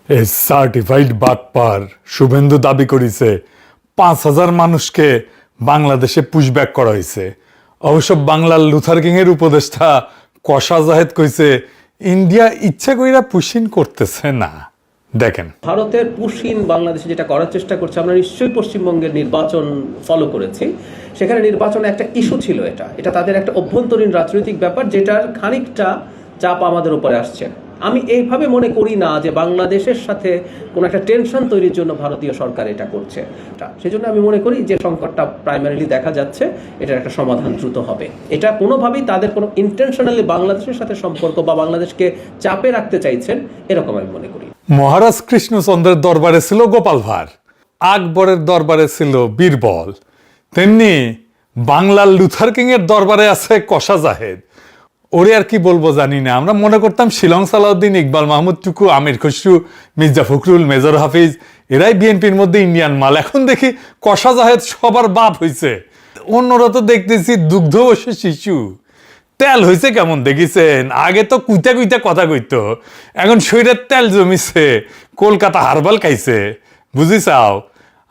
এ certified বাটপার শুভেন্দু দাবি করেছে 5,000 মানুষকে বাংলাদেশে পুশব্যাক করা হয়েছে। অবশ্য বাংলার লুথার কিং এর উপদেষ্টা কশা জাহেদ কইছে ইন্ডিয়া ইচ্ছা কইরা পুশিন করতেছে না। দেখেন, ভারতের পুশিন বাংলাদেশে যেটা করার চেষ্টা করছে, আমরা নিশ্চয়ই পশ্চিমবঙ্গের নির্বাচন ফলো করেছি। সেখানে নির্বাচনে একটা ইস্যু ছিল, এটা তাদের একটা অভ্যন্তরীণ রাজনৈতিক ব্যাপার, যেটার খানিকটা চাপ আমাদের উপরে আসছে। আমি এইভাবে মনে করি না যে বাংলাদেশের সাথে কোনো একটা টেনশন তৈরির জন্য ভারতীয় সরকার এটা করছে। সেজন্য আমি মনে করি যে সংকটটা প্রাইমারিলি দেখা যাচ্ছে, এটার একটা সমাধান দ্রুত হবে। এটা কোনোভাবেই তাদের কোনো ইন্টেনশনালি বাংলাদেশের সাথে সম্পর্ক বা বাংলাদেশকে চাপে রাখতে চাইছেন, এরকম আমি মনে করি। মহারাজ কৃষ্ণচন্দ্রের দরবারে ছিল গোপাল ভাঁড়, আকবরের দরবারে ছিল বীরবল, তেমনি বাংলার লুথার কিং এর দরবারে আছে কশা জাহেদ। ওরে আর কি বলবো জানি না। আমরা মনে করতাম শিলং সালাউদ্দিন, ইকবাল মাহমুদ টুকু, আমির খসরু, মির্জা ফখরুল, মেজর হাফিজ এরাই বিএনপির মধ্যে ইন্ডিয়ান মাল। এখন দেখি কশা জাহেদ সবার বাপ হয়েছে। অন্যরা তো দেখতেছি দুগ্ধবর্ষী শিশু। তেল হয়েছে কেমন দেখিছেন? আগে তো কুইতা কুইতা কথা কইতো, এখন শরীরের তেল জমিছে, কলকাতা হারবাল খাইছে। বুঝিছাও,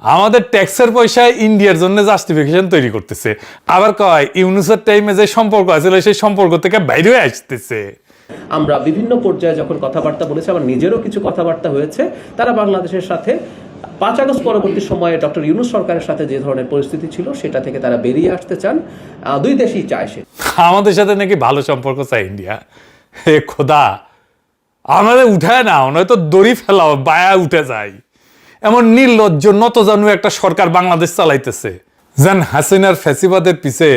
আমাদের ট্যাক্সের পয়সায় ইন্ডিয়ার জন্য জাস্টিফিকেশন তৈরি করতেছে। আবার কয় ইউনুসের টাইমে যে সম্পর্ক আছিল সেই সম্পর্ক থেকে বাইরে হয়ে আসতেছে। আমরা বিভিন্ন পর্যায়ে যখন কথাবার্তা বলেছি, আমার নিজেরও কিছু কথাবার্তা হয়েছে, তারা বাংলাদেশের সাথে 5 আগস্ট পরবর্তী সময়ে ডক্টর ইউনুস সরকারের সাথে যে ধরনের পরিস্থিতি ছিল সেটা থেকে তারা বেরিয়ে আসতে চান। দুই দেশই চায় সে। আমাদের সাথে নাকি ভালো সম্পর্ক চায় ইন্ডিয়া। হে খোদা, আমাদের উঠায় না, নয়তো দড়ি ফেলাও, বায়া উঠে যায়। এমন নির্লজ্জ নতজানু একটা সরকার বাংলাদেশ চালাইতেছে, যেন হাসিনার ফ্যাসিবাদের পিছে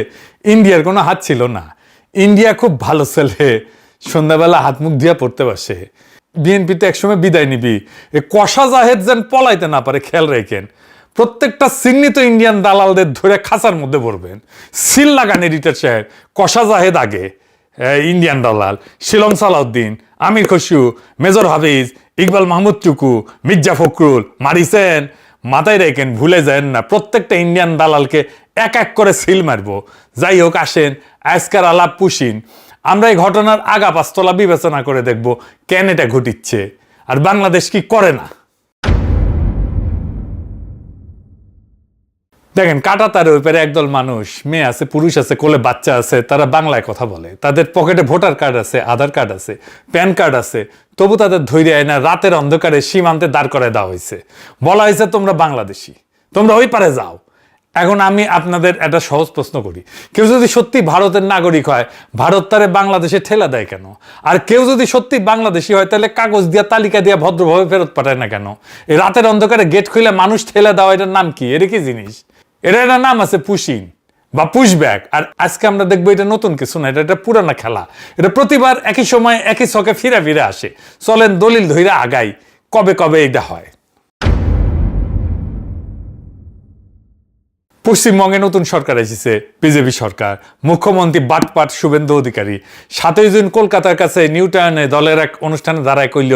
ইন্ডিয়ার কোনো হাত ছিল না। ইন্ডিয়া খুব ভালো ছেলে, সন্ধ্যাবেলা হাত মুখ দিয়া পড়তে বসে। বিএনপিতে একসময় বিদায় নিবি, এ কশা জাহেদ যেন পলাইতে না পারে খেয়াল রেখেন। প্রত্যেকটা চিহ্নিত ইন্ডিয়ান দালালদের ধরে খাঁচার মধ্যে ভরবেন। সিল লাগান এডিটর সাহেব, কশা জাহেদ আগে, ইন্ডিয়ান দালাল, শিলং সালাউদ্দিন, আমির খসরু, মেজর হাফিজ, ইকবাল মাহমুদ টুকু, মির্জা ফখরুল মারিছেন। মাথায় রেখেন, ভুলে যান না, প্রত্যেকটা ইন্ডিয়ান দালালকে এক এক করে সিল মারবো। যাই হোক, আসেন আজকের আলাপ পুশিন। আমরা এই ঘটনার আগা পাঁচতলা বিবেচনা করে দেখব কেন এটা ঘটিচ্ছে আর বাংলাদেশ কি করে না। দেখেন, কাঁটাতারের ওই পারে একদল মানুষ, মেয়ে আছে, পুরুষ আছে, কোলে বাচ্চা আছে, তারা বাংলায় কথা বলে। তাদের পকেটে ভোটার কার্ড আছে, আধার কার্ড আছে, প্যান কার্ড আছে, তবু তাদের ধৈর্য আয় না। রাতের অন্ধকারে সীমান্তে দাঁড় করে দেওয়া হয়েছে, বলা হয়েছে তোমরা বাংলাদেশি, তোমরা ওই পারে যাও। এখন আমি আপনাদের একটা সহজ প্রশ্ন করি, কেউ যদি সত্যি ভারতের নাগরিক হয়, ভারত তারে বাংলাদেশে ঠেলা দেয় কেন? আর কেউ যদি সত্যি বাংলাদেশি হয়, তাহলে কাগজ দিয়া তালিকা দিয়া ভদ্রভাবে ফেরত পাঠায় না কেন? এই রাতের অন্ধকারে গেট খুলে মানুষ ঠেলা দেওয়া, এটার নাম কি? এর কি জিনিস? এটা নাম আছে পুশিং বা পুশব্যাক। আর আজকে আমরা দেখবো এটা নতুন কিছু না, এটা পুরানা খেলা। এটা প্রতিবার একই সময় একই ছকে ফিরে ফিরে আসে। চলেন দলিল ধইরা আগাই, কবে কবে এটা হয়। পশ্চিমবঙ্গে নতুন সরকার এসেছে, বিজেপি সরকার। মুখ্যমন্ত্রী বাটপাট শুভেন্দু অধিকারী 7ই জুন কলকাতার কাছে নিউ টাউনে দলের এক অনুষ্ঠানে দাঁড়ায় কইল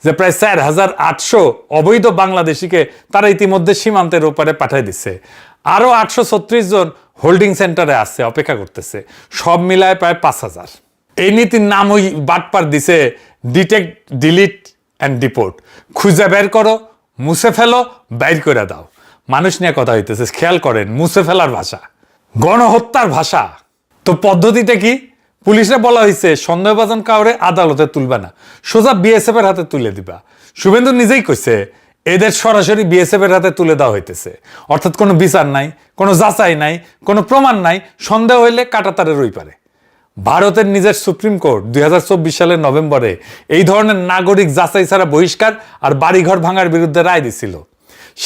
যে প্রায় 4,800 অবৈধ বাংলাদেশিকে তারা ইতিমধ্যে সীমান্তের ওপারে পাঠিয়ে দিচ্ছে। আরো 836 জন হোল্ডিং সেন্টারে আছে, অপেক্ষা করতেছে। সব মিলায় প্রায় 5,000। এই নীতির নাম ওই বাটপার দিছে ডিটেক্ট, ডিলিট অ্যান্ড ডিপোর্ট। খুঁজে বের করো, মুছে ফেলো, বাইর করে দাও। মানুষ নিয়ে কথা হইতেছে, খেয়াল করেন, মুছে ফেলার ভাষা, গণহত্যার ভাষা। তো পদ্ধতিটা কি? পুলিশে বলা হয়েছে সন্দেহভাজন কাউরে আদালতে তুলবে না, সোজা বিএসএফ এর হাতে তুলে দিবা। শুভেন্দু নিজেই কইছে এদের সরাসরি বিএসএফ এর হাতে তুলে দেওয়া হইতেছে। অর্থাৎ কোনো বিচার নাই, কোনো যাচাই নাই, কোনো প্রমাণ নাই। সন্দেহ হইলে কাঁটাতারের ওই পারে। ভারতের নিজের সুপ্রিম কোর্ট 2024 সালের নভেম্বরে এই ধরনের নাগরিক যাচাই ছাড়া বহিষ্কার আর বাড়িঘর ভাঙার বিরুদ্ধে রায় দিছিল।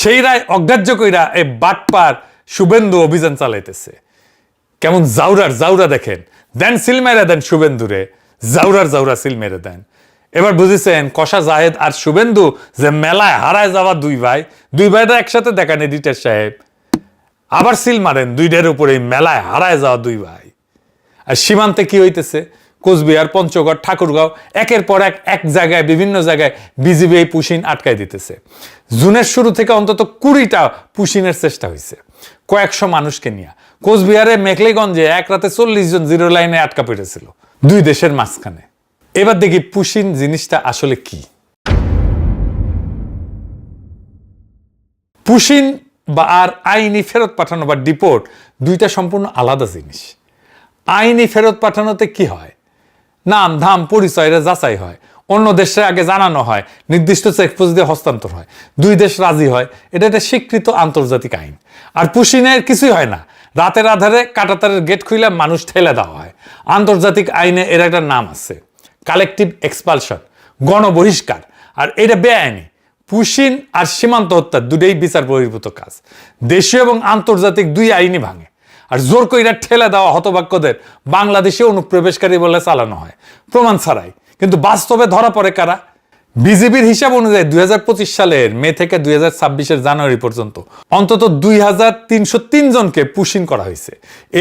সেই রায় অগ্রাহ্য কইরা এই বাটপার শুভেন্দু অভিযান চালাইতেছে। কেমন জাউরার জাউরা দেখেন, দেন সিল মেরে দেন শুভেন্দুরে, জাউরার জাউরা সিল মেরে দেন। এবার বুঝেছেন কশা জাহেদ আর শুভেন্দু যে মেলায় হারায় যাওয়া দুই ভাইটা একসাথে দেখান এডিটর সাহেব। আবার সিল মারেন দুইটার উপরে, মেলায় হারায় যাওয়া দুই ভাই। আর সীমান্তে কি হইতেছে? কোচবিহার, পঞ্চগড়, ঠাকুরগাঁও, একের পর এক জায়গায়, বিভিন্ন জায়গায় বিজিবি এই পুশিন আটকায় দিতেছে। জুনের শুরু থেকে অন্তত 20টা পুশিনের চেষ্টা হয়েছে, কয়েকশো মানুষকে নিয়ে। কোচবিহারে মেখলিগঞ্জে এক রাতে 40 জন জিরো লাইনে আটকা পড়েছিল, দুই দেশের মাঝখানে। এবার দেখি পুশিন জিনিসটা আসলে কি। পুশিন বা আর আইনি ফেরত পাঠানো বা ডিপোর্ট দুইটা সম্পূর্ণ আলাদা জিনিস। আইনি ফেরত পাঠানোতে কি হয়, নাম ধাম পরিচয় এরা যাচাই হয়, অন্য দেশে আগে জানানো হয়, নির্দিষ্ট চেকপোস্ট দিয়ে হস্তান্তর হয়, দুই দেশ রাজি হয়, এটা একটা স্বীকৃত আন্তর্জাতিক আইন। আর পুশিনের কিছুই হয় না, রাতের আধারে কাঁটাতারের গেট খুলে মানুষ ঠেলে দেওয়া হয়। আন্তর্জাতিক আইনে এর একটা নাম আছে, কালেকটিভ এক্সপালশন, গণবহিষ্কার। আর এটা বেআইনি। পুশিন আর সীমান্ত হত্যা দুটোই বিচার বহির্ভূত কাজ, দেশীয় এবং আন্তর্জাতিক দুই আইনই ভাঙে। আর জোর কইরা ঠেলে দেওয়া হতভাগ্যদের বাংলাদেশে অনুপ্রবেশকারী বলে চালানো হয় প্রমাণ ছাড়াই। কিন্তু বাস্তবে ধরা পড়ে কারা? বিজেপির হিসাব অনুযায়ী 2025 সালের মে থেকে 2026 জানুয়ারি পর্যন্ত অন্তত 2303 জনকে পুশিন করা হয়েছে।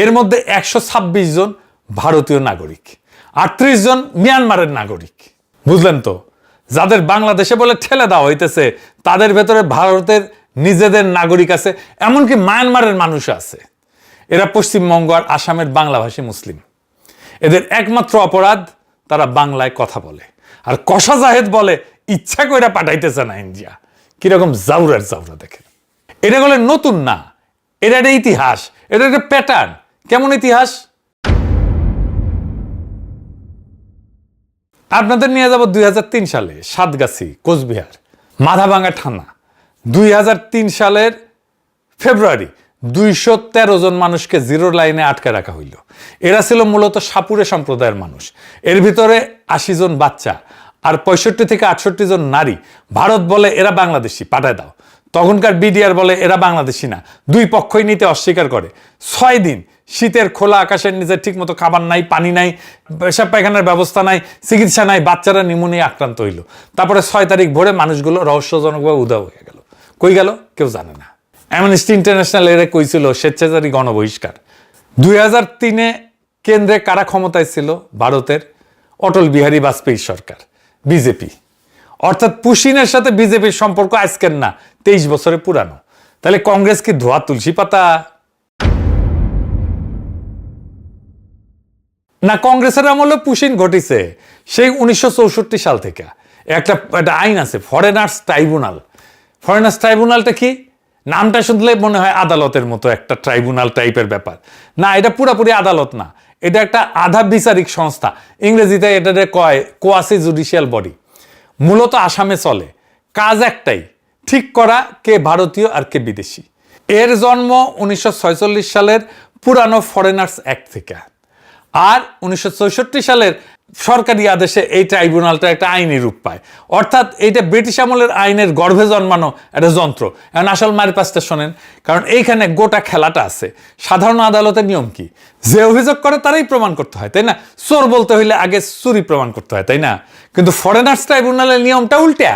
এর মধ্যে 126 জন ভারতীয় নাগরিক, 38 জন মিয়ানমারের নাগরিক। বুঝলেন তো, যাদের বাংলাদেশে বলে ঠেলে দেওয়া হইতেছে তাদের ভেতরে ভারতের নিজেদের নাগরিক আছে, এমনকি মায়ানমারের মানুষ আছে। এরা পশ্চিমবঙ্গ আর আসামের বাংলাভাষী মুসলিম। এদের একমাত্র অপরাধ তারা বাংলায় কথা বলে। আর কষা জাহেদ বলে ইচ্ছা কইরা পাঠাইতেছে না ইন্ডিয়া। কিরকম জাউরার জাউরা দেখেন। এটা বলে নতুন না, এটা একটা ইতিহাস, এটা একটা প্যাটার্ন। কেমন ইতিহাস? আপনাদের নিয়ে যাব 2003 সালে সাতগাছি, কোচবিহার, মাথাভাঙ্গা থানা। 2003 সালের ফেব্রুয়ারি 213 জন মানুষকে জিরো লাইনে আটকে রাখা হইল। এরা ছিল মূলত সাপুরে সম্প্রদায়ের মানুষ। এর ভিতরে 80 জন বাচ্চা আর 65 থেকে 68 জন নারী। ভারত বলে এরা বাংলাদেশি, পাঠায় দাও। তখনকার বিডিআর বলে এরা বাংলাদেশি না। দুই পক্ষই নিতে অস্বীকার করে। 6 দিন শীতের খোলা আকাশের নিচে ঠিকমতো খাবার নাই, পানি নাই, পেশাব পায়খানার ব্যবস্থা নাই, চিকিৎসা নাই, বাচ্চারা নিউমোনিয়া আক্রান্ত হইল। তারপরে 6 তারিখ ভোরে মানুষগুলো রহস্যজনকভাবে উধাও হয়ে গেল। কই গেল কেউ জানে না। অ্যামনেস্টি ইন্টারন্যাশনাল এরা কইছিল স্বেচ্ছাচারী গণবহিষ্কার। 2003-এ কেন্দ্রে কারা ক্ষমতায় ছিল? ভারতের অটল বিহারী বাজপেয়ী সরকার, বিজেপি। অর্থাৎ পুশিনের সাথে বিজেপির সম্পর্ক আজকের না, 23 বছরে পুরানো। তাহলে কংগ্রেস কি ধোয়া তুলসী পাতা না? কংগ্রেসের আমলে পুশিন ঘটিছে সেই 1964 সাল থেকে। একটা আইন আছে, ফরেনার্স ট্রাইব্যুনাল। ফরেনার্স ট্রাইব্যুনালটা কি? নামটা শুনলে মনে হয় আদালতের মতো একটা ট্রাইব্যুনাল টাইপের ব্যাপার। না, এটা পুরাপুরি আদালত না, এটা একটা আধা বিচারিক সংস্থা। ইংরেজিতে এটা কয় কোয়াসি জুডিশিয়াল বডি। মূলত আসামে চলে। কাজ একটাই, ঠিক করা কে ভারতীয় আর কে বিদেশি। এর জন্ম 1946 সালের পুরানো ফরেনার্স অ্যাক্ট থেকে। আর 1964 সালের সরকারি আদেশে এই ট্রাইব্যুনালটা একটা আইনি রূপ পায়। অর্থাৎ এইটা ব্রিটিশ আমলের আইনের গর্ভে জন্মানো একটা যন্ত্র। এখন আসল মারি পাঁচটা শোনেন, কারণ এইখানে গোটা খেলাটা আছে। সাধারণ আদালতের নিয়ম কি? যে অভিযোগ করে তারাই প্রমাণ করতে হয়, তাই না? চোর বলতে হইলে আগে চুরি প্রমাণ করতে হয়, তাই না? কিন্তু ফরেনার্স ট্রাইব্যুনালের নিয়মটা উল্টা।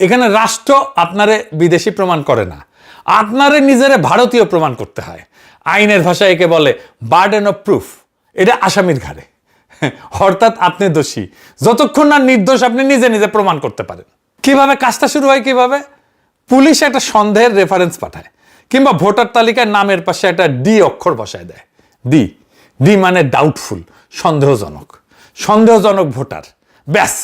এখানে রাষ্ট্র আপনারে বিদেশি প্রমাণ করে না, আপনারে নিজেরে ভারতীয় প্রমাণ করতে হয়। আইনের ভাষায় একে বলে বার্ডেন অফ প্রুফ। এটা আসামির ঘাড়ে। অর্থাৎ আপনি দোষী যতক্ষণ না নির্দোষ আপনি নিজে নিজে প্রমাণ করতে পারেন। কিভাবে কাজটা শুরু হয়? কিভাবে? পুলিশ একটা সন্দেহের রেফারেন্স পাঠায়, কিংবা ভোটার তালিকায় নামের পাশে একটা ডি অক্ষর বসায় দেয়। ডি ডি মানে ডাউটফুল, সন্দেহজনক। সন্দেহজনক ভোটার, ব্যাস।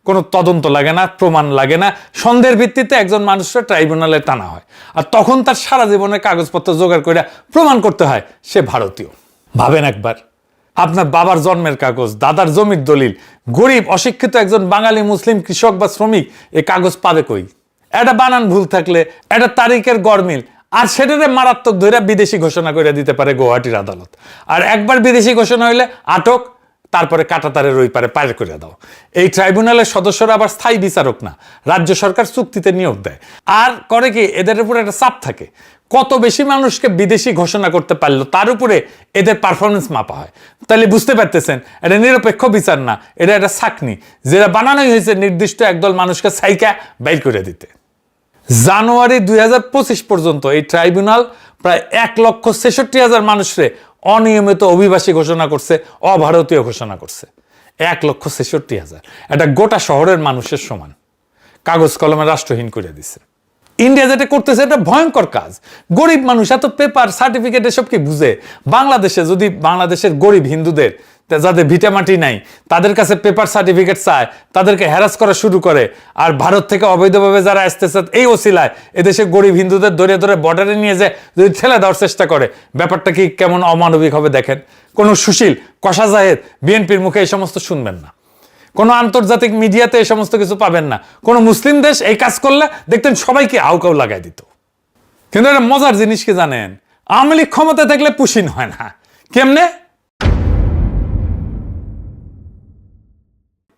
কোনো তদন্ত লাগে না, প্রমাণ লাগে না। সন্দেহের ভিত্তিতে একজন মানুষের ট্রাইব্যুনালে টানা হয়। আর তখন তার সারা জীবনের কাগজপত্র জোগাড় করে প্রমাণ করতে হয় সে ভারতীয়। ভাবেন একবার, আপনার বাবার জন্মের কাগজ, দাদার জমির দলিল, গরিব অশিক্ষিত একজন বাঙালি মুসলিম কৃষক বা শ্রমিক এই কাগজ পাবে কই? একটা বানান ভুল থাকলে, একটা তারিখের গরমিল, আর সেটারে মারাত্মক ধরে বিদেশি ঘোষণা করে দিতে পারে গুয়াহাটির আদালত। আর একবার বিদেশি ঘোষণা হইলে আটক, তারপরে কাঁটাতারের ওই পারে পার করে দাও। এই ট্রাইব্যুনালের সদস্যরা আবার স্থায়ী বিচারক না, রাজ্য সরকার চুক্তিতে নিয়োগ দেয়। আর করে কি, এদের উপর একটা চাপ থাকে। কত বেশি মানুষকে বিদেশি ঘোষণা করতে পারলো তার উপরে এদের পারফরমেন্স মাপা হয়। তাহলে বুঝতে পারতেছেন, এটা নিরপেক্ষ বিচার না, এটা একটা ছাকনি, যেটা বানানোই হয়েছে নির্দিষ্ট একদল মানুষকে সাইকা বাইর করে দিতে। জানুয়ারি 2025 পর্যন্ত এই ট্রাইব্যুনাল প্রায় 1,66,000 মানুষরে অনিয়মিত অভিবাসী ঘোষণা করছে, অভারতীয় ঘোষণা করছে। 1,66,000, এটা গোটা শহরের মানুষের সমান। কাগজ কলমে রাষ্ট্রহীন করে দিছে। ইন্ডিয়া যেটা করতেছে এটা ভয়ঙ্কর কাজ। গরিব মানুষ এত পেপার সার্টিফিকেট এসব কি বুঝে? বাংলাদেশে যদি বাংলাদেশের গরিব হিন্দুদের যাদের ভিটামাটি নাই তাদের কাছে পেপার সার্টিফিকেট চায়, তাদেরকে হ্যারাস করা শুরু করে, আর ভারত থেকে অবৈধভাবে যারা আসতেছে এই ওসিলায় এদেশে গরিব হিন্দুদের ধরে ধরে বর্ডারে নিয়ে যায় যদি ঠেলে দেওয়ার চেষ্টা করে, ব্যাপারটা কি কেমন অমানবিক হবে দেখেন। কোনো সুশীল কষা জাহেদ বিএনপির মুখে এই সমস্ত শুনবেন না, কোনো আন্তর্জাতিক মিডিয়াতে এই সমস্ত কিছু পাবেন না। কোনো মুসলিম দেশ এই কাজ করলে দেখতেন সবাইকে আউকাউ লাগাই দিত। কিন্তু একটা মজার জিনিস কি জানেন, আওয়ামী লীগ ক্ষমতা থাকলে পুশিন হয় না। কেমনে?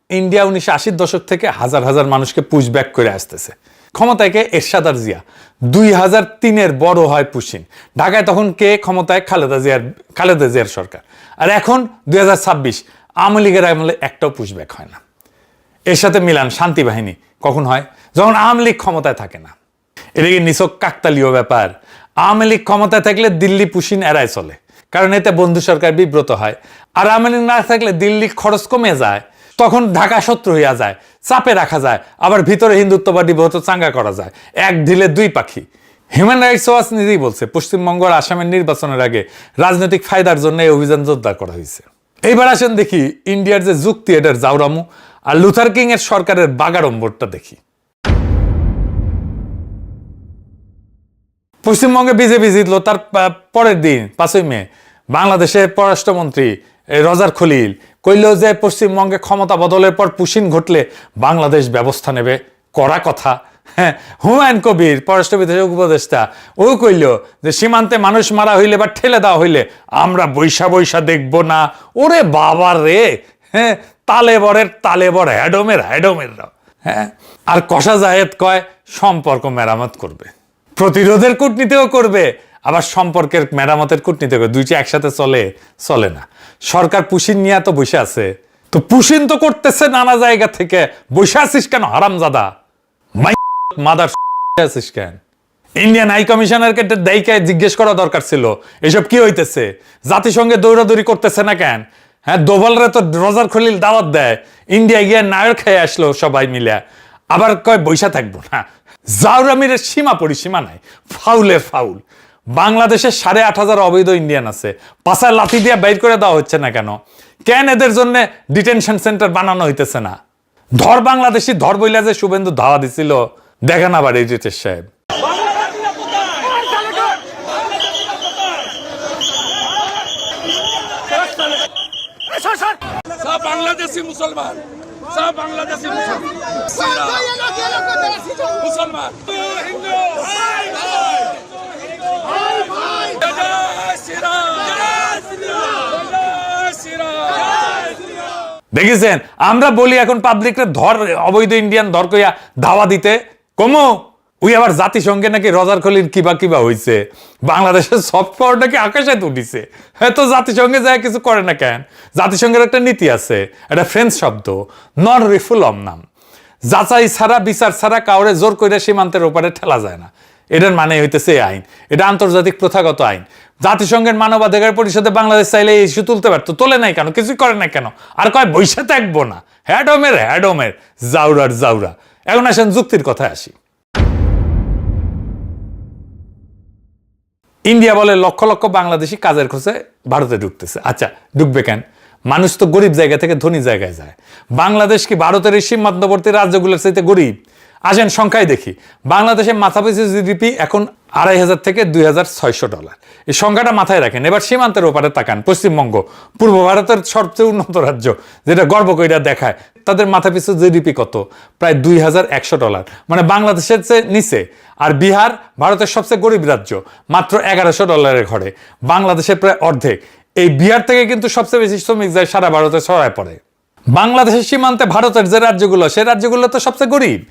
ইন্ডিয়া 1980-র দশক থেকে হাজার হাজার মানুষকে পুশব্যাক করে আসতেছে। ক্ষমতায় কে? এরশাদ আর জিয়া। 2003-এর বড় হয় পুশিন। ঢাকায় তখন কে ক্ষমতায়? খালেদা জিয়ার সরকার। আর এখন 2026 আওয়ামী লীগের আমলে একটাও পুশব্যাক হয় না। এর সাথে মিলান শান্তি বাহিনী কখন হয়? যখন আওয়ামী লীগ ক্ষমতায় থাকে না। এটা কি নিছক কাকতালীয় ব্যাপার? আওয়ামী লীগ ক্ষমতায় থাকলে দিল্লি পুশিন এড়ায় চলে, কারণ এতে বন্ধু সরকার বিব্রত হয়। আর আওয়ামী লীগ না থাকলে দিল্লির খরচ কমে যায়, তখন ঢাকা শত্রু হইয়া যায়, চাপে রাখা যায়, আবার ভিতরে হিন্দুত্ববাদী বহুত চাঙ্গা করা যায়। এক ঢিলে দুই পাখি। হিউম্যান রাইটস ওয়াচ নিজেই বলছে পশ্চিমবঙ্গ আর আসামের নির্বাচনের আগে রাজনৈতিক ফায়দার জন্য এই অভিযান জোরদার করা হয়েছে। এইবার আসেন দেখি ইন্ডিয়ার যে যুক্তি এটার জাউরামু আর লুথার কিং এর সরকারের বাগাড়ম্বরটা দেখি। পশ্চিমবঙ্গে বিজেপি জিতলো, তার পরের দিন 5ই মে বাংলাদেশের পররাষ্ট্রমন্ত্রী রজার খলিল কইল যে পশ্চিমবঙ্গে ক্ষমতা বদলের পর পুশিন ঘটলে বাংলাদেশ ব্যবস্থা নেবে। করা কথা। হ্যাঁ, হুমায়ুন কবির পররাষ্ট্র উপদেষ্টা ও কইল যে সীমান্তে মানুষ মারা হইলে বা ঠেলে দেওয়া হইলে আমরা বৈশা বৈশা দেখব না। ওরে বাবা রে! হ্যাঁ, তালেবর হ্যাডমের। হ্যাঁ, আর কষা জাহেদ কয় সম্পর্ক মেরামত করবে, প্রতিরোধের কূটনীতিও করবে, আবার সম্পর্কের মেরামতের কূটনীতি করবে। দুইটা একসাথে চলে না। সরকার পুশিন নিয়ে তো বসে আছে, তো পুশিন তো করতেছে নানা জায়গা থেকে। বসে আছিস কেন হারামজাদা? মাদার আছিস কেন? ইন্ডিয়ান হাই কমিশনারকে দায়িকায় জিজ্ঞেস করা দরকার ছিল এসব কি হইতেছে। জাতিসংঘে দৌড়াদৌড়ি করতেছে না কেন? হ্যাঁ, দোভালরে তো রজার খলিল দাওয়াত দেয়, ইন্ডিয়া গিয়ে নায়র খেয়ে আসলো সবাই মিলে, আবার কয় বৈশা থাকবো না। জাউরামির সীমা পরিসীমা নাই, ফাউলের ফাউল। বাংলাদেশে 8,500 অবৈধ ইন্ডিয়ান আছে, পাশায় লাথি দিয়ে বাইর করে দেওয়া হচ্ছে না কেন? কেন এদের জন্য ডিটেনশন সেন্টার বানানো হইতেছে না? ধর বাংলাদেশি ধর বইলা যে শুভেন্দু ধাওয়া দিছিল, দেখেন আবার এডিটর সাহেব। সব বাংলাদেশি মুসলমান, সব বাংলাদেশি মুসলমান, মুসলমান হিন্দু। দেখেছেন, আমরা বলি এখন পাবলিকরে ধর অবৈধ ইন্ডিয়ান ধর কইয়া ধাওয়া দিতে কমো। ওই আবার জাতিসংঘে নাকি রজার খলিল কিবা হইছে, বাংলাদেশের সফট পাওয়ার নাকি আকাশে উঠিছে। হ্যাঁ, তো জাতিসংঘে যায় কিছু করে না কেন? জাতিসংঘের একটা নীতি আছে, এটা ফ্রেঞ্চ শব্দ, নন রিফুলম নাম। যাচাই ছাড়া বিচার ছাড়া কাউরে জোর করে সীমান্তের ওপারে ঠেলা যায় না। এটার মানে হইতেছে এই আইন, এটা আন্তর্জাতিক প্রথাগত আইন। জাতিসংঘের মানবাধিকার পরিষদে বাংলাদেশ চাইলে এই ইস্যু তুলতে পারতো, তোলে নাই কেন? কিছুই করে না কেন? আর কয় বৈশা থাকবো না। হ্যাডমের জাউরা। এখন আসেন যুক্তির কথায় আসি। ইন্ডিয়া বলে লক্ষ লক্ষ বাংলাদেশি কাজের খোঁজে ভারতে ঢুকতেছে। আচ্ছা, ঢুকবে কেন? মানুষ তো গরিব জায়গা থেকে ধনী জায়গায় যায়। বাংলাদেশ কি ভারতের এই সীমান্তবর্তী রাজ্যগুলোর চাইতে গরিব? আসেন সংখ্যায় দেখি। বাংলাদেশের মাথাপিছু জিডিপি এখন $2,500 থেকে $2,600। এই সংখ্যাটা মাথায় রাখেন। এবার সীমান্তের ওপারে তাকান, পশ্চিমবঙ্গ, পূর্ব ভারতের সবচেয়ে উন্নত রাজ্য, যেটা গর্ব কইরা দেখায়, তাদের মাথাপিছু জিডিপি কত? প্রায় $2,100, মানে বাংলাদেশের চেয়ে নিচে। আর বিহার ভারতের সবচেয়ে গরিব রাজ্য, মাত্র $1,100 ঘরে, বাংলাদেশের প্রায় অর্ধেক। এই বিহার থেকে কিন্তু সবচেয়ে বেশি শ্রমিক যায় সারা ভারতে ছড়ায় পড়ে। বাংলাদেশের সীমান্তে ভারতের যে রাজ্যগুলো, সেই রাজ্যগুলো তো সবচেয়ে গরিব।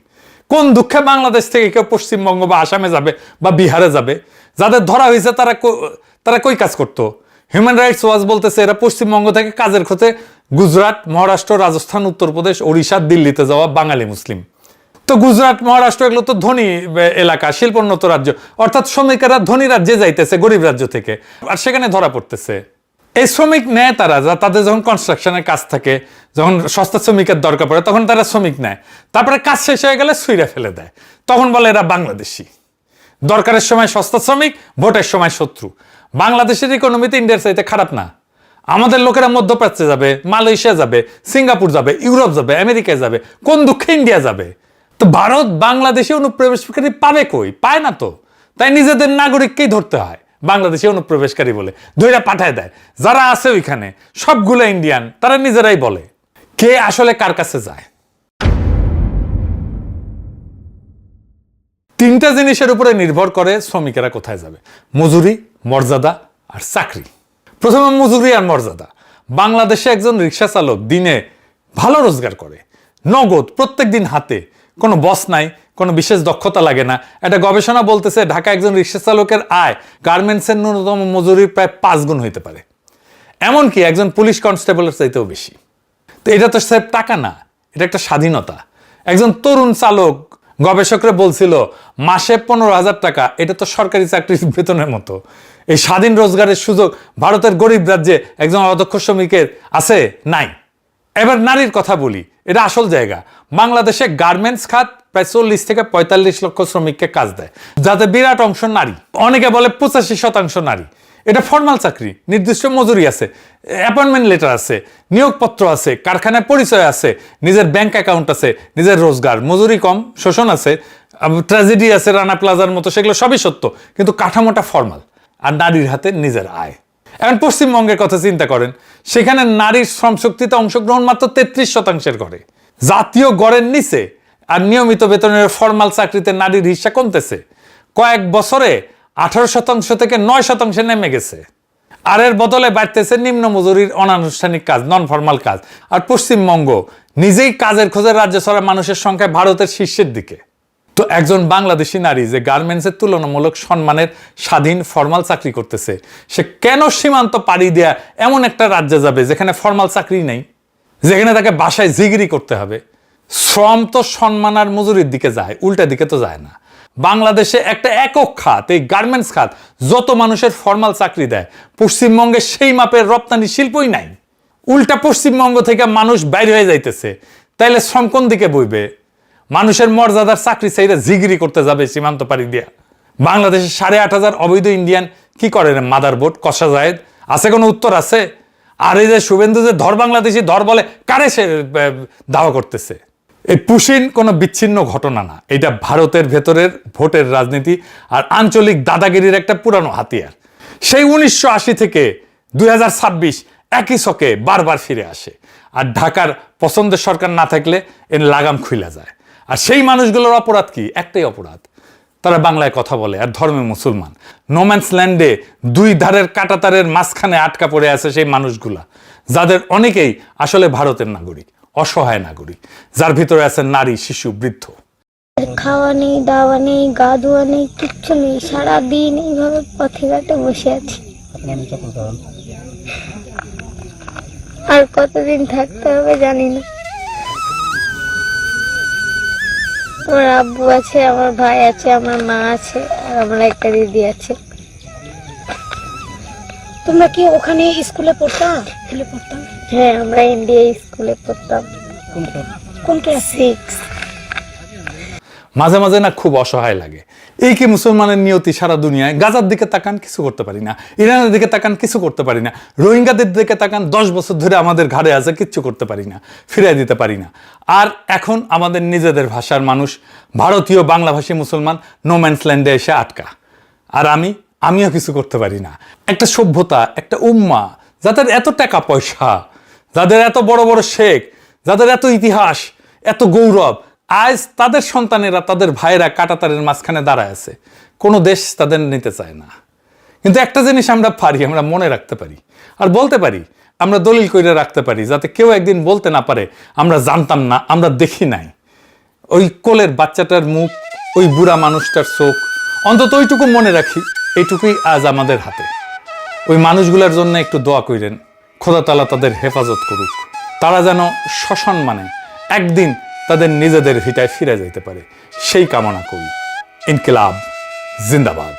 কোন দুঃখে বাংলাদেশ থেকে কেউ পশ্চিমবঙ্গ বা আসামে যাবে বা বিহারে যাবে? যাদের ধরা হয়েছে তারা কই কাজ করতো? হিউম্যান রাইটস ওয়াচ বলতেছে এরা পশ্চিমবঙ্গ থেকে কাজের খোঁজে গুজরাট, মহারাষ্ট্র, রাজস্থান, উত্তরপ্রদেশ, ওড়িশা, দিল্লিতে যাওয়া বাঙালি মুসলিম। তো গুজরাট, মহারাষ্ট্র এগুলো তো ধনী এলাকা, শিল্পোন্নত রাজ্য, অর্থাৎ শ্রমিকেরা ধনী রাজ্যে যাইতেছে গরিব রাজ্য থেকে, আর সেখানে ধরা পড়তেছে। এই শ্রমিক নেয় তারা, তাদের যখন কনস্ট্রাকশনের কাজ থাকে, যখন সস্তা শ্রমিকের দরকার পড়ে, তখন তারা শ্রমিক নেয়। তারপরে কাজ শেষ হয়ে গেলে ছুঁড়ে ফেলে দেয়, তখন বলে এরা বাংলাদেশি। দরকারের সময় সস্তা শ্রমিক, ভোটের সময় শত্রু। বাংলাদেশের ইকোনমিতে ইন্ডিয়ার চাইতে খারাপ না। আমাদের লোকেরা মধ্যপ্রাচ্যে যাবে, মালয়েশিয়া যাবে, সিঙ্গাপুর যাবে, ইউরোপ যাবে, আমেরিকায় যাবে, কোন দুঃখে ইন্ডিয়া যাবে? তো ভারত বাংলাদেশে অনুপ্রবেশকারী পাবে কই? পায় না তো। তাই নিজেদের নাগরিককেই ধরতে হয় বাংলাদেশে অনুপ্রবেশকারী বলে, ধইরা পাঠায় দেয়। যারা আছে ওইখানে সবগুলো ইন্ডিয়ান, তারা নিজেরাই বলে। কে আসলে কার কাছে যায়? তিনটা জিনিসের উপরে নির্ভর করে শ্রমিকেরা কোথায় যাবে: মজুরি, মর্যাদা আর চাকরি। প্রথমে মজুরি আর মর্যাদা। বাংলাদেশে একজন রিক্সা চালক দিনে ভালো রোজগার করে, নগদ প্রত্যেক দিন হাতে, কোনো বস নাই, কোনো বিশেষ দক্ষতা লাগে না। একটা গবেষণা বলতেছে ঢাকা একজন রিক্সা চালকের আয় গার্মেন্টসের ন্যূনতম মজুরির প্রায় 5 গুণ হইতে পারে, এমনকি একজন পুলিশ কনস্টেবলের চাইতেও বেশি। তো এটা তো স্যার টাকা না, এটা একটা স্বাধীনতা। একজন তরুণ চালক গবেষকরা বলছিল মাসে 15,000 টাকা, এটা তো সরকারি চাকরির বেতনের মতো। এই স্বাধীন রোজগারের সুযোগ ভারতের গরিব রাজ্যে একজন অদক্ষ শ্রমিকের আছে? নাই। এবার নারীর কথা বলি, এটা আসল জায়গা। বাংলাদেশে গার্মেন্টস খাত প্রায় 40 থেকে 45 লক্ষ শ্রমিককে কাজ দেয়, যাতে বিরাট অংশ নারী। অনেকে বলে 85% নারী। এটা ফর্মাল চাকরি, নির্দিষ্ট মজুরি আছে, অ্যাপয়েন্টমেন্ট লেটার আছে, নিয়োগপত্র আছে, কারখানায় পরিচয় আছে, নিজের ব্যাংক অ্যাকাউন্ট আছে, নিজের রোজগার, মজুরি কম, শোষণ আছে, ট্র্যাজেডি আছে রানা প্লাজার মতো, সেগুলো সবই সত্য, কিন্তু কাঠামোটা ফর্মাল। আর নারীর হাতে নিজের আয়। এখন পশ্চিমবঙ্গের কথা চিন্তা করেন, সেখানে নারীর শ্রমশক্তিতে অংশগ্রহণ মাত্র 33% করে। জাতীয় গড়ের নিচে আর নিয়মিত বেতনের ফর্মাল চাকরিতে নারীর হিস্সা কমতেছে। কয়েক বছরে 18% থেকে 9% নেমে গেছে। আর এর বদলে বাড়তেছে নিম্ন মজুরির অনানুষ্ঠানিক কাজ, নন ফর্মাল কাজ। আর পশ্চিমবঙ্গ নিজেই কাজের খোঁজে রাজ্য ছাড়া মানুষের সংখ্যায় ভারতের শীর্ষের দিকে। তো একজন বাংলাদেশি নারী যে গার্মেন্টসের তুলনামূলক সম্মানের স্বাধীন ফর্মাল চাকরি করতেছে, সে কেন সীমান্ত পাড়ি দেয়া এমন একটা রাজ্যে যাবে যেখানে ফর্মাল চাকরি নেই, যেখানে তাকে বাসায় জিগিরি করতে হবে? শ্রম তো সম্মান আর মজুরির দিকে যায়, উল্টা দিকে তো যায় না। বাংলাদেশে একটা একক খাত, এই গার্মেন্টস খাত, যত মানুষের ফর্মাল চাকরি দেয়, পশ্চিমবঙ্গে সেই মাপের রপ্তানি শিল্পই নাই। উল্টা পশ্চিমবঙ্গ থেকে মানুষ বাইরে হয়ে যাইতেছে। তাইলে শ্রম কোন দিকে বইবে? মানুষের মর্যাদার চাকরি চাইলে জিগিরি করতে যাবে সীমান্ত পাড়ি দিয়া। বাংলাদেশে 8,500 অবৈধ ইন্ডিয়ান কি করে রে? মাদারবোর্ড কষা জায়েদ আছে? কোনো উত্তর আছে? আর এই যে শুভেন্দু যে ধর বাংলাদেশি ধর বলে, কারে সে দাওয়া করতেছে? এই পুশিন কোনো বিচ্ছিন্ন ঘটনা না, এটা ভারতের ভেতরের ভোটের রাজনীতি আর আঞ্চলিক দাদাগিরির একটা পুরানো হাতিয়ার। সেই 1980 থেকে 2026 একই ছকে বারবার ফিরে আসে। আর ঢাকার পছন্দের সরকার না থাকলে এর লাগাম খুইলা যায়। আর সেই মানুষগুলোর অপরাধ কি? একটাই অপরাধ, তারা বাংলায় কথা বলে আর ধর্মে মুসলমান। নোম্যান্স ল্যান্ডে দুই ধারের কাঁটাতারের মাঝখানে আটকা পড়ে আছে সেই মানুষগুলা, যাদের অনেকেই আসলে ভারতের নাগরিক, অসহায় নাগরিক, যার ভিতরে আছে নারী, শিশু, বৃদ্ধ। খাওয়া নেই, দাওয়া নেই, গা ধোয়া নেই, কিচ্ছু নেই। সারাদিন এইভাবে পথে ঘাটে বসে আছি। আর কতদিন থাকতে হবে জানি না। আমার আব্বু আছে, আমার ভাই আছে, আমার মা আছে, আর আমার একটা দিদি আছে। তোমরা কি ওখানে স্কুলে পড়তাম? হ্যাঁ, আমরা ইন্ডিয়া স্কুলে পড়তাম। কোন ক্লাস? 6। মাঝে মাঝে না খুব অসহায় লাগে। এই কি মুসলমানের নিয়তি সারা দুনিয়ায়? গাজার দিকে তাকান, কিছু করতে পারি না। ইরানের দিকে তাকান, কিছু করতে পারি না। রোহিঙ্গাদের দিকে তাকান, 10 বছর ধরে আমাদের ঘাড়ে আছে, কিচ্ছু করতে পারি না, ফিরিয়ে দিতে পারি না। আর এখন আমাদের নিজেদের ভাষার মানুষ, ভারতীয় বাংলাভাষী মুসলমান নোম্যান্স ল্যান্ডে এসে আটকা। আর আমিও কিছু করতে পারি না। একটা সভ্যতা, একটা উম্মা, যাদের এত টাকা পয়সা, যাদের এত বড় বড় শেখ, যাদের এত ইতিহাস, এত গৌরব, আজ তাদের সন্তানেরা, তাদের ভাইয়েরা কাঁটাতারের মাঝখানে দাঁড়ায় আছে। কোনো দেশ তাদের নিতে চায় না। কিন্তু একটা জিনিস আমরা পারি, আমরা মনে রাখতে পারি আর বলতে পারি, আমরা দলিল করে রাখতে পারি, যাতে কেউ একদিন বলতে না পারে আমরা জানতাম না, আমরা দেখি নাই। ওই কোলের বাচ্চাটার মুখ, ওই বুড়া মানুষটার চোখ, অন্তত ওইটুকু মনে রাখি। এইটুকুই আজ আমাদের হাতে। ওই মানুষগুলোর জন্য একটু দোয়া কইরেন, খোদা তাআলা তাদের হেফাজত করুক। তারা যেন সসম্মানে একদিন তাদের নিজেদের ভিটায় ফিরে যাইতে পারে, সেই কামনা করি। ইনকিলাব জিন্দাবাদ।